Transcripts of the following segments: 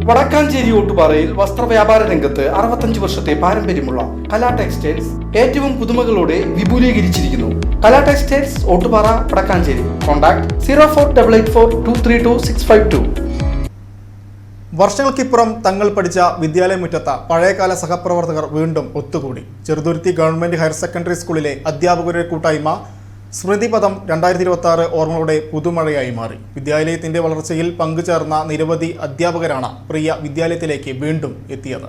വടക്കാഞ്ചേരി ഓട്ടുപാറയിൽ വസ്ത്രവ്യാപാര രംഗത്ത് 65 വർഷത്തെ പാരമ്പര്യമുള്ള കലാ ടെക്സ്റ്റൈൽസ് ഏറ്റവും പുതുമകളോടെ വിപുലീകരിച്ചിരിക്കുന്നു. കലാ ടെക്സ്റ്റൈൽസ് ഓട്ടുപാറ വടക്കാഞ്ചേരി. കോൺടാക്ട് 04884232 വർഷങ്ങൾക്കിപ്പുറം തങ്ങൾ പഠിച്ച വിദ്യാലയമുറ്റത്ത് പഴയകാല സഹപ്രവർത്തകർ വീണ്ടും ഒത്തുകൂടി. ചെറുതുരുത്തി ഗവൺമെന്റ് ഹയർ സെക്കൻഡറി സ്കൂളിലെ അധ്യാപകരുടെ കൂട്ടായ്മ സ്മൃതിപഥം 2026 ഓർമ്മകളുടെ പുതുമഴയായി മാറി. വിദ്യാലയത്തിന്റെ വളർച്ചയിൽ പങ്കുചേർന്ന നിരവധി അധ്യാപകരാണ് പ്രിയ വിദ്യാലയത്തിലേക്ക് വീണ്ടും എത്തിയത്.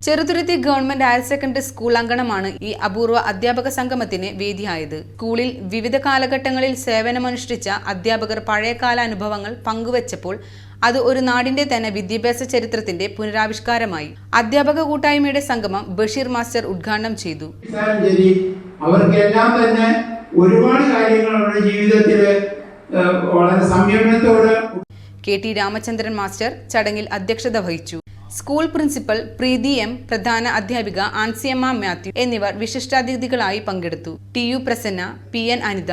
Cheruthuruthy government higher secondary school അങ്കണമാണ് ഈ അപൂർവ അധ്യാപക സംഗമത്തിന് വേദിയായത്. സ്കൂളിൽ വിവിധ കാലഘട്ടങ്ങളിൽ സേവനമനുഷ്ഠിച്ച അധ്യാപകർ പഴയകാല അനുഭവങ്ങൾ പങ്കുവച്ചപ്പോൾ അത് ഒരു നാടിന്റെ തന്നെ വിദ്യാഭ്യാസ ചരിത്രത്തിന്റെ പുനരാവിഷ്കാരമായി. അധ്യാപക കൂട്ടായ്മയുടെ സംഗമം ബഷീർ മാസ്റ്റർ ഉദ്ഘാടനം ചെയ്തു. അവർക്കെല്ലാം തന്നെ ഒരുപാട് കാര്യങ്ങൾ അവരുടെ ജീവിതത്തിൽ വളരെ സംയമനത്തോടെ KT രാമചന്ദ്രൻ മാസ്റ്റർ ചടങ്ങിൽ അധ്യക്ഷത വഹിച്ചു. സ്കൂൾ പ്രിൻസിപ്പൽ പ്രീതി M, പ്രധാന അധ്യാപിക ആൻസിയമ്മ മാത്യു എന്നിവർ വിശിഷ്ടാതിഥികളായി പങ്കെടുത്തു. TU പ്രസന്ന, PN അനിത,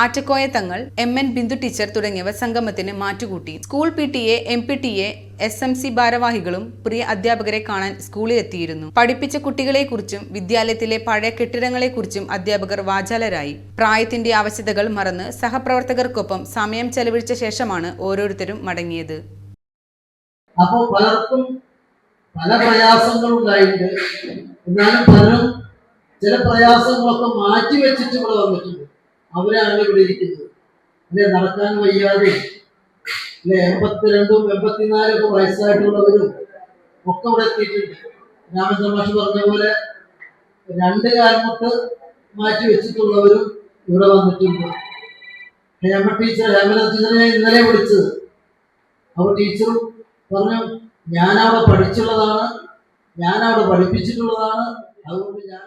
ആറ്റക്കോയ തങ്ങൾ, MN ബിന്ദു ടീച്ചർ തുടങ്ങിയവർ സംഗമത്തിന് മാറ്റുകൂട്ടി. സ്കൂൾ PTA, MPTA, SMC ഭാരവാഹികളും പ്രിയ അധ്യാപകരെ കാണാൻ സ്കൂളിലെത്തിയിരുന്നു. പഠിപ്പിച്ച കുട്ടികളെക്കുറിച്ചും വിദ്യാലയത്തിലെ പഴയ കെട്ടിടങ്ങളെക്കുറിച്ചും അധ്യാപകർ വാചാലരായി. പ്രായത്തിന്റെ ആവശ്യകതകൾ മറന്ന് സഹപ്രവർത്തകർക്കൊപ്പം സമയം ചെലവഴിച്ച ശേഷമാണ് ഓരോരുത്തരും മടങ്ങിയത്. അപ്പോൾ പലർക്കും പല പ്രയാസങ്ങളുണ്ടായിട്ടുണ്ട്. എന്നാലും പലരും ചില പ്രയാസങ്ങളൊക്കെ മാറ്റി വെച്ചിട്ട് ഇവിടെ വന്നിട്ടുണ്ട്. അവരാണ് ഇവിടെ ഇരിക്കുന്നത്. അല്ലെ, നടക്കാൻ വയ്യാതെ 82, 84 വയസ്സായിട്ടുള്ളവരും ഒക്കെ ഇവിടെ എത്തിയിട്ടുണ്ട്. രാമചന്ദ്രൻ മാഷ് പറഞ്ഞ പോലെ 2 കാൽമുട്ട് മാറ്റി വെച്ചിട്ടുള്ളവരും ഇവിടെ വന്നിട്ടുണ്ട്. ഹേമ ടീച്ചറെ ഇന്നലെ വിളിച്ചത്. അപ്പോൾ ടീച്ചറും പറഞ്ഞു, ഞാനവിടെ പഠിച്ചുള്ളതാണ്, ഞാനവിടെ പഠിപ്പിച്ചിട്ടുള്ളതാണ്, അതുകൊണ്ട് ഞാൻ